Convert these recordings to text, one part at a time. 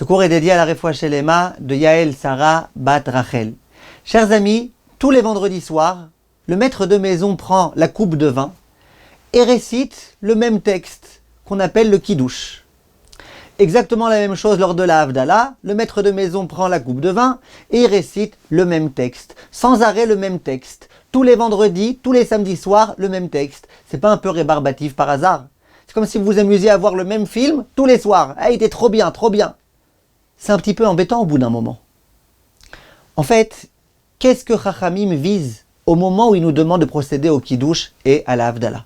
cours est dédié à la Refoua Shelema de Yael Sarah Bat Rachel. Chers amis, tous les vendredis soirs, le maître de maison prend la coupe de vin et récite le même texte qu'on appelle le Kiddush. Exactement la même chose lors de la Havdalah, le maître de maison prend la coupe de vin et il récite le même texte, sans arrêt le même texte. Tous les vendredis, tous les samedis soirs, le même texte. C'est pas un peu rébarbatif par hasard? C'est comme si vous vous amusiez à voir le même film tous les soirs. Ah, il était trop bien, trop bien. C'est un petit peu embêtant au bout d'un moment. En fait, qu'est-ce que Chachamim vise au moment où il nous demande de procéder au Kiddush et à la Havdalah?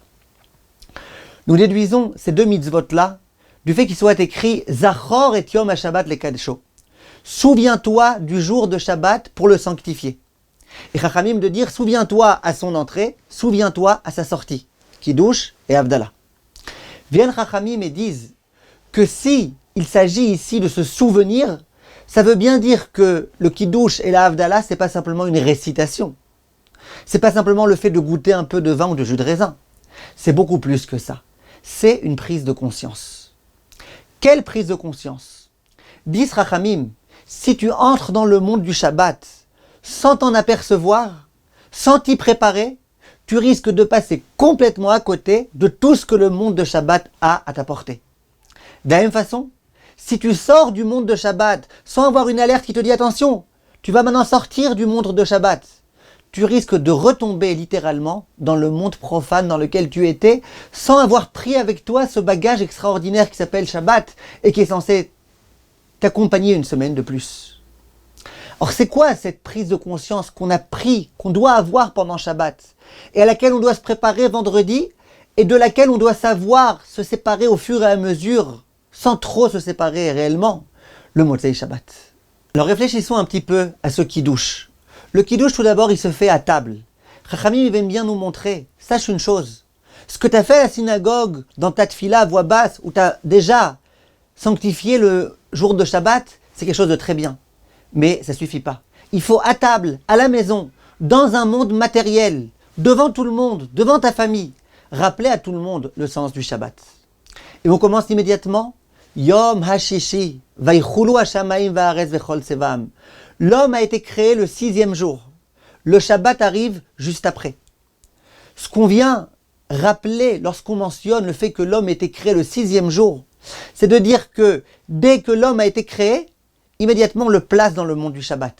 Nous déduisons ces deux mitzvot-là du fait qu'il soit écrit Zachor et Yom HaShabbat lekadesho. Souviens-toi du jour de Shabbat pour le sanctifier. Et Chachamim de dire souviens-toi à son entrée, souviens-toi à sa sortie. Kiddush et Havdalah. Viennent Chachamim et disent que si il s'agit ici de se souvenir, ça veut bien dire que le Kiddush et la Havdalah, c'est pas simplement une récitation. C'est pas simplement le fait de goûter un peu de vin ou de jus de raisin. C'est beaucoup plus que ça. C'est une prise de conscience. Quelle prise de conscience? Disent Chachamim, si tu entres dans le monde du Shabbat sans t'en apercevoir, sans t'y préparer, tu risques de passer complètement à côté de tout ce que le monde de Shabbat a à t'apporter. De la même façon, si tu sors du monde de Shabbat sans avoir une alerte qui te dit attention, tu vas maintenant sortir du monde de Shabbat, tu risques de retomber littéralement dans le monde profane dans lequel tu étais sans avoir pris avec toi ce bagage extraordinaire qui s'appelle Shabbat et qui est censé t'accompagner une semaine de plus. Or, c'est quoi cette prise de conscience qu'on a pris, qu'on doit avoir pendant Shabbat et à laquelle on doit se préparer vendredi et de laquelle on doit savoir se séparer au fur et à mesure sans trop se séparer réellement, le Motzei Shabbat. Alors réfléchissons un petit peu à ce Kiddush. Le Kiddush, tout d'abord, il se fait à table. Chachamim, il vient bien nous montrer, sache une chose, ce que tu as fait à la synagogue, dans ta tfila à voix basse, où tu as déjà sanctifié le jour de Shabbat, c'est quelque chose de très bien. Mais ça ne suffit pas. Il faut à table, à la maison, dans un monde matériel, devant tout le monde, devant ta famille, rappeler à tout le monde le sens du Shabbat. Et on commence immédiatement. Yom HaShishi, Vaychulu HaShamayim Va'aretz Vechol Tsevam. L'homme a été créé le 6e jour. Le Shabbat arrive juste après. Ce qu'on vient rappeler lorsqu'on mentionne le fait que l'homme a été créé le 6e jour, c'est de dire que dès que l'homme a été créé, immédiatement on le place dans le monde du Shabbat.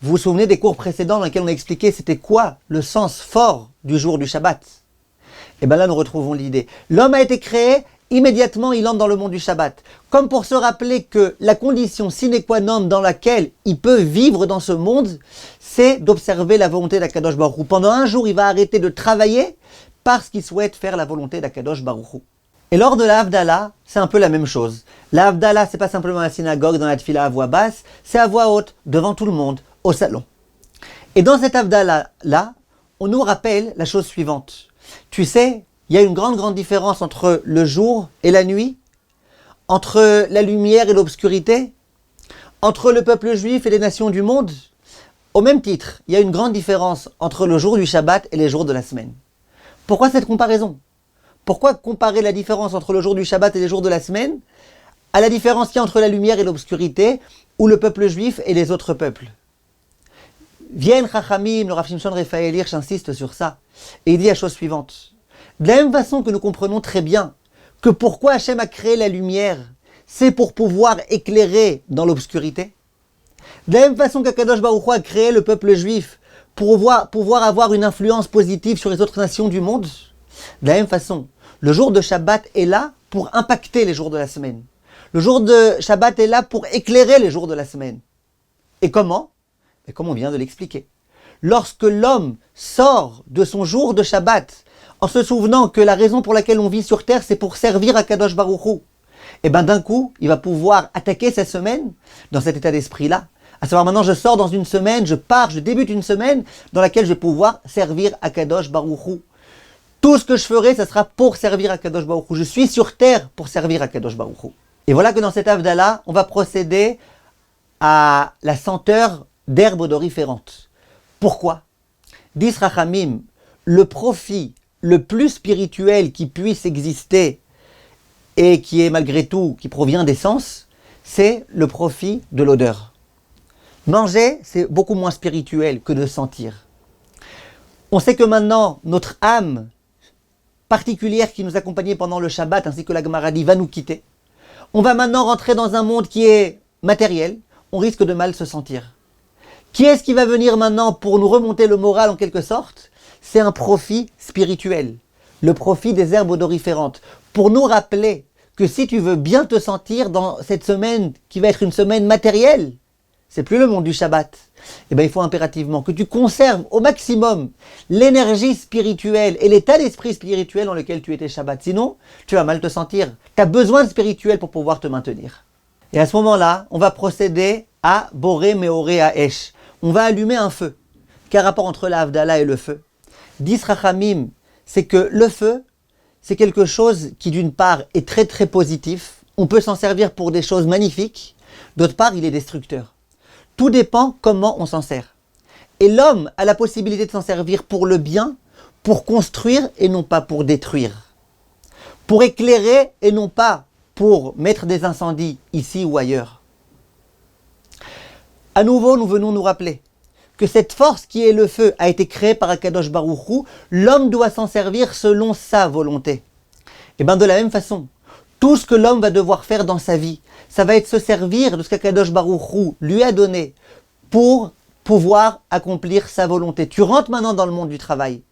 Vous vous souvenez des cours précédents dans lesquels on a expliqué c'était quoi le sens fort du jour du Shabbat? Et bien là nous retrouvons l'idée. L'homme a été créé, immédiatement il entre dans le monde du Shabbat. Comme pour se rappeler que la condition sine qua non dans laquelle il peut vivre dans ce monde, c'est d'observer la volonté d'Akadosh Baruch Hu. Pendant un jour il va arrêter de travailler parce qu'il souhaite faire la volonté d'Akadosh Baruch Hu. Et lors de la Havdalah, c'est un peu la même chose. La Havdalah, c'est pas simplement la synagogue dans la tfila à voix basse, c'est à voix haute, devant tout le monde, au salon. Et dans cette Havdalah-là, on nous rappelle la chose suivante. Tu sais, il y a une grande différence entre le jour et la nuit, entre la lumière et l'obscurité, entre le peuple juif et les nations du monde. Au même titre, il y a une grande différence entre le jour du Shabbat et les jours de la semaine. Pourquoi cette comparaison? Pourquoi comparer la différence entre le jour du Shabbat et les jours de la semaine à la différence qu'il y a entre la lumière et l'obscurité ou le peuple juif et les autres peuples? Vienne Chachamim, le Rav Shimshon Raphaël Hirsch insiste sur ça et il dit la chose suivante. De la même façon que nous comprenons très bien que pourquoi Hachem a créé la lumière, c'est pour pouvoir éclairer dans l'obscurité. De la même façon qu'Akadosh Baruch Hu a créé le peuple juif pour pouvoir avoir une influence positive sur les autres nations du monde. De la même façon, le jour de Shabbat est là pour impacter les jours de la semaine. Le jour de Shabbat est là pour éclairer les jours de la semaine. Et comment? Et comme on vient de l'expliquer. Lorsque l'homme sort de son jour de Shabbat en se souvenant que la raison pour laquelle on vit sur terre, c'est pour servir à Kadosh Baruch Hu, et bien d'un coup, il va pouvoir attaquer sa semaine dans cet état d'esprit-là. À savoir maintenant, je sors dans une semaine, je débute une semaine dans laquelle je vais pouvoir servir à Kadosh Baruch Hu. Tout ce que je ferai, ça sera pour servir à Kadosh Baruch Hu. Je suis sur terre pour servir à Kadosh Baruch Hu. Et voilà que dans cette Havdalah, on va procéder à la senteur d'herbes odoriférantes. Pourquoi? Dis Rachamim, le profit le plus spirituel qui puisse exister et qui est malgré tout, qui provient des sens, c'est le profit de l'odeur. Manger, c'est beaucoup moins spirituel que de sentir. On sait que maintenant, notre âme particulière qui nous accompagnait pendant le Shabbat, ainsi que la Gemara dit, va nous quitter. On va maintenant rentrer dans un monde qui est matériel, on risque de mal se sentir. Qui est-ce qui va venir maintenant pour nous remonter le moral en quelque sorte? C'est un profit spirituel, le profit des herbes odoriférantes, pour nous rappeler que si tu veux bien te sentir dans cette semaine qui va être une semaine matérielle, c'est plus le monde du Shabbat, eh bien il faut impérativement que tu conserves au maximum l'énergie spirituelle et l'état d'esprit spirituel dans lequel tu étais Shabbat. Sinon, tu vas mal te sentir. Tu as besoin de spirituel pour pouvoir te maintenir. Et à ce moment-là, on va procéder à Boré Meoré Haesh. On va allumer un feu. Quel rapport entre la Havdalah et le feu? Dis Rachamim, c'est que le feu, c'est quelque chose qui d'une part est très très positif. On peut s'en servir pour des choses magnifiques. D'autre part, il est destructeur. Tout dépend comment on s'en sert. Et l'homme a la possibilité de s'en servir pour le bien, pour construire et non pas pour détruire. Pour éclairer et non pas pour mettre des incendies ici ou ailleurs. À nouveau, nous venons nous rappeler que cette force qui est le feu a été créée par Akadosh Baruch Hu, l'homme doit s'en servir selon sa volonté. Et bien de la même façon, tout ce que l'homme va devoir faire dans sa vie, ça va être se servir de ce qu'Akadosh Baruch Hu lui a donné pour pouvoir accomplir sa volonté. Tu rentres maintenant dans le monde du travail.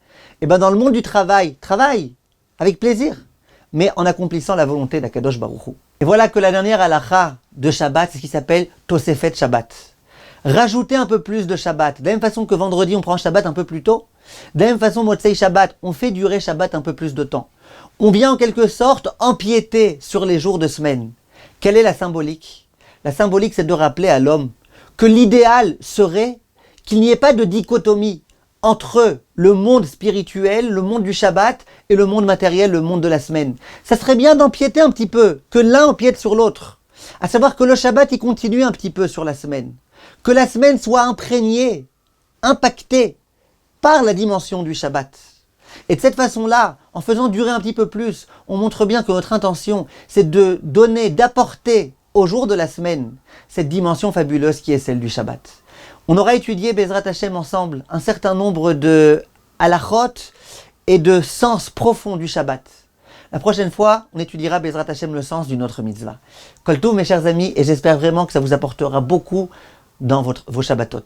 Et bien dans le monde du travail, travaille avec plaisir, mais en accomplissant la volonté d'Akadosh Baruch Hu. Et voilà que la dernière halakha de Shabbat, c'est ce qui s'appelle Tosefet Shabbat. Rajouter un peu plus de Shabbat. De la même façon que vendredi, on prend Shabbat un peu plus tôt. De la même façon, Motzei Shabbat, on fait durer Shabbat un peu plus de temps. On vient en quelque sorte empiéter sur les jours de semaine. Quelle est la symbolique? La symbolique, c'est de rappeler à l'homme que l'idéal serait qu'il n'y ait pas de dichotomie entre le monde spirituel, le monde du Shabbat, et le monde matériel, le monde de la semaine. Ça serait bien d'empiéter un petit peu, que l'un empiète sur l'autre. À savoir que le Shabbat, il continue un petit peu sur la semaine. Que la semaine soit imprégnée, impactée par la dimension du Shabbat. Et de cette façon-là, en faisant durer un petit peu plus, on montre bien que notre intention, c'est de donner, d'apporter au jour de la semaine cette dimension fabuleuse qui est celle du Shabbat. On aura étudié Bezrat Hashem ensemble un certain nombre de halachot et de sens profonds du Shabbat. La prochaine fois, on étudiera Bezrat Hashem le sens d'une autre mitzvah. Kol tov mes chers amis, et j'espère vraiment que ça vous apportera beaucoup dans vos Shabbatot.